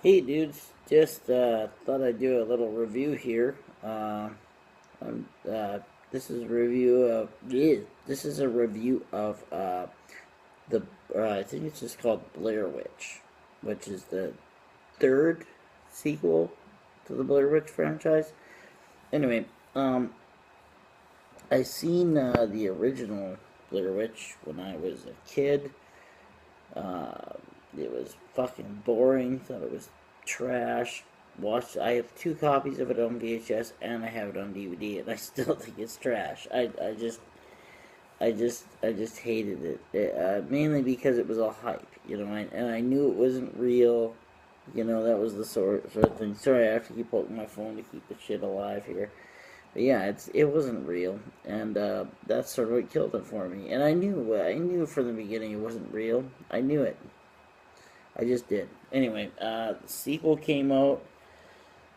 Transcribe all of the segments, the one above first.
Hey dudes, just thought I'd do a little review here. Um, uh, this is a review of this is a review of the I think it's just called Blair Witch, which is the third sequel to the Blair Witch franchise. Anyway, um, I seen the original Blair Witch when I was a kid. Uh, it was fucking boring. Thought it was trash. Watched. I have two copies of it on VHS and I have it on DVD, and I still think it's trash. I just hated it. Mainly because it was all hype, and I knew it wasn't real. That was the sort of thing. Sorry, I have to keep poking my phone to keep the shit alive here. But yeah, it wasn't real, and that's sort of what killed it for me. And I knew from the beginning it wasn't real. I knew it. I just did. Anyway, the sequel came out,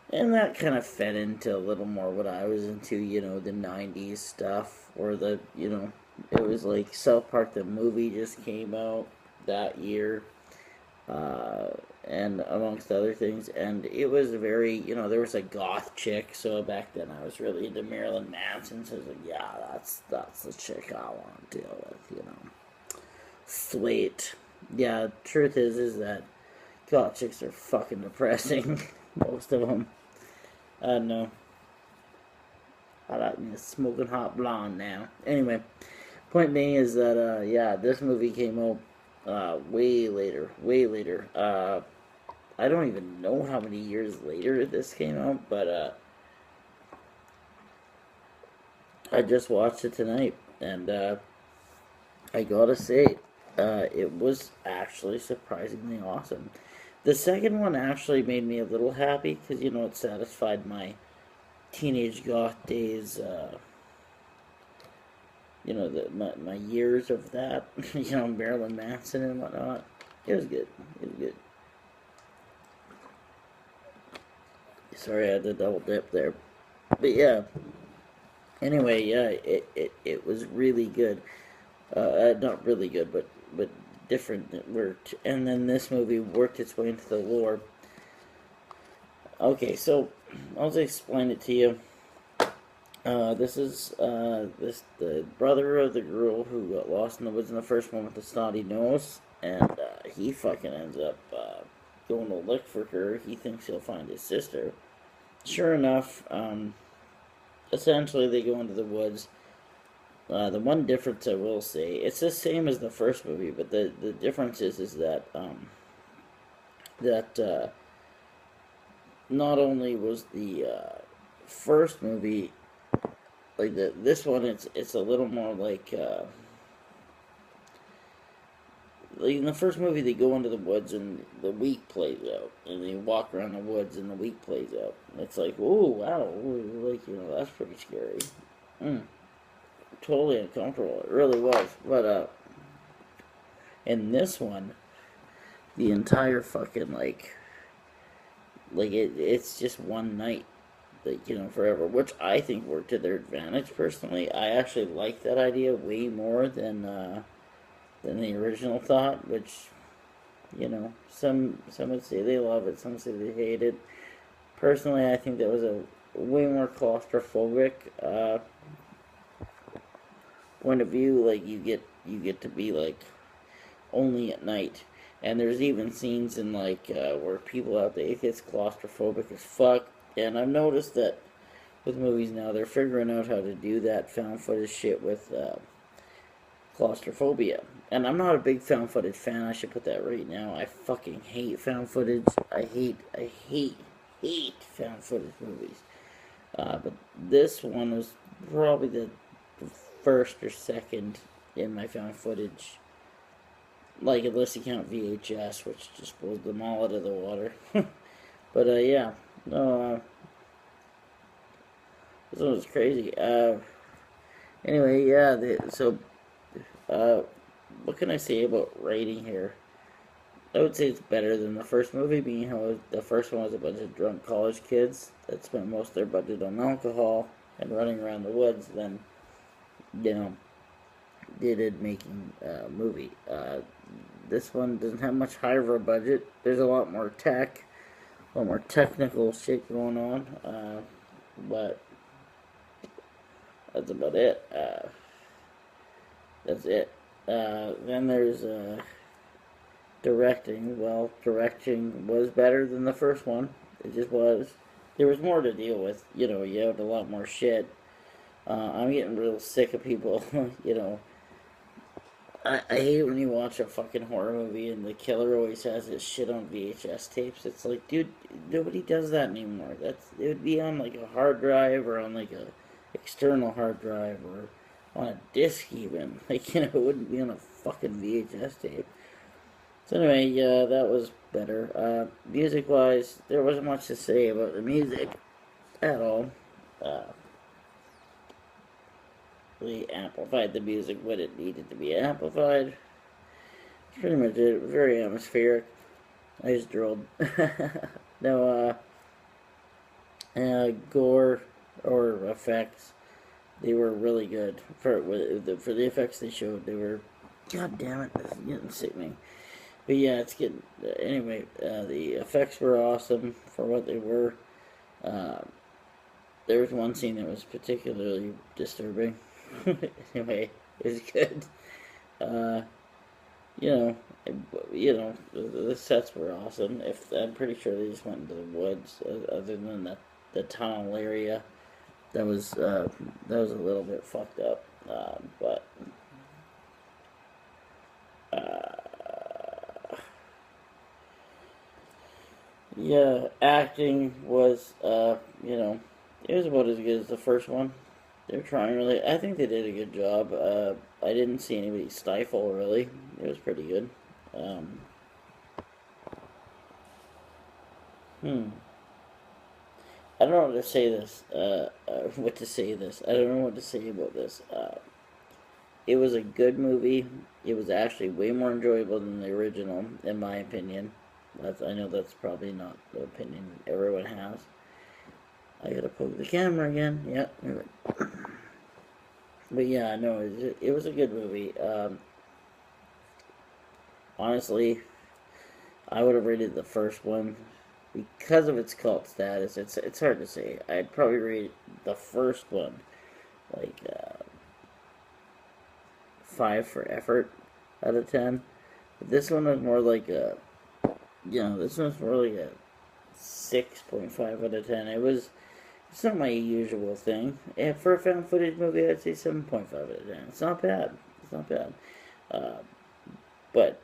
and that kind of fed into a little more what I was into. The '90s stuff, or it was like South Park the movie just came out that year, uh, and amongst other things. And it was very, there was a goth chick. So back then I was really into Marilyn Manson. So I was like, yeah, that's the chick I want to deal with. Sweet. Yeah, truth is that goth chicks are fucking depressing. Most of them. No. I like me a smoking hot blonde now. Anyway, point being is that, yeah, this movie came out way later. Way later. I don't even know how many years later this came out, but I just watched it tonight, and I gotta say, it was actually surprisingly awesome. The second one actually made me a little happy because it satisfied my teenage goth days. My years of that. Marilyn Manson and whatnot. It was good. It was good. Sorry, I had to double dip there, but yeah. Anyway, yeah, it was really good. Not really good, but different. It worked, and then this movie worked its way into the lore. Okay, so I'll just explain it to you. This is the brother of the girl who got lost in the woods in the first one with the snotty nose, and he fucking ends up going to look for her. He thinks he'll find his sister. Sure enough, essentially they go into the woods. The one difference I will say, it's the same as the first movie, but the difference is that that not only was the first movie like this one, it's a little more like in the first movie they go into the woods and the week plays out, and they walk around the woods and the week plays out. And it's like, oh wow, like that's pretty scary. Mm, totally uncomfortable. It really was. But in this one, the entire fucking it's just one night, like forever, which I think worked to their advantage. Personally, I actually like that idea way more than the original thought. Which some would say they love it, some say they hate it. Personally, I think that was a way more claustrophobic point of view. Like you get to be like only at night. And there's even scenes in where people out there, it gets claustrophobic as fuck. And I've noticed that with movies now, they're figuring out how to do that found footage shit with claustrophobia. And I'm not a big found footage fan. I should put that right now. I fucking hate found footage. I hate found footage movies. But this one was probably the first or second in my found footage, like unless you count VHS, which just blows them all out of the water. But yeah, no, this one was crazy. Anyway, yeah. So, uh, what can I say about writing here? I would say it's better than the first movie, being how the first one was a bunch of drunk college kids that spent most of their budget on alcohol and running around the woods. Then, you know, they did making a movie. This one doesn't have much higher of a budget. There's a lot more tech. a little more technical shit going on. But that's about it. That's it. Then there's directing. Well, directing was better than the first one. It just was. There was more to deal with. You know, you had a lot more shit. I'm getting real sick of people, you know. I hate when you watch a fucking horror movie and the killer always has this shit on VHS tapes. It's like, dude, nobody does that anymore. It would be on like a hard drive or on like a external hard drive or on a disc even. Like, you know, it wouldn't be on a fucking VHS tape. So anyway, yeah, that was better. Music-wise, there wasn't much to say about the music at all. Really amplified the music when it needed to be amplified. It's pretty much it. Very atmospheric. I just drilled. No, gore or effects. They were really good for the effects they showed. They were, god damn it, this is getting sickening. But yeah, it's getting. Anyway, the effects were awesome for what they were. There was one scene that was particularly disturbing. Anyway, it was good. You know, the sets were awesome. I'm pretty sure they just went into the woods, other than the tunnel area. That was a little bit fucked up, but yeah, acting was you know, it was about as good as the first one. They're trying really. I think they did a good job. I didn't see anybody stifle really. It was pretty good. Um, hmm. I don't know what to say this. What to say this? I don't know what to say about this. It was a good movie. It was actually way more enjoyable than the original, in my opinion. I know that's probably not the opinion everyone has. I gotta poke the camera again. Yep. But yeah, no, it was a good movie. Honestly, I would have rated the first one because of its cult status. It's hard to say. I'd probably rate the first one like 5 for effort out of 10. But this one was more like a, this one's more like a 6.5 out of 10. It's not my usual thing. And for a found footage movie, I'd say 7.5 out of 10. It's not bad. It's not bad. But,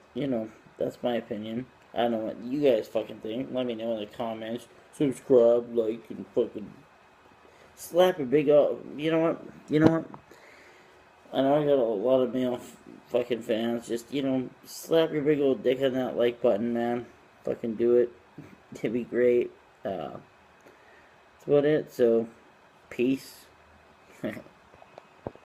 that's my opinion. I don't know what you guys fucking think. Let me know in the comments. Subscribe, like, and fucking slap a big old... You know what? I know I got a lot of male fucking fans. Just, slap your big old dick on that like button, man. Fucking do it. It'd be great. That's about it. So, peace.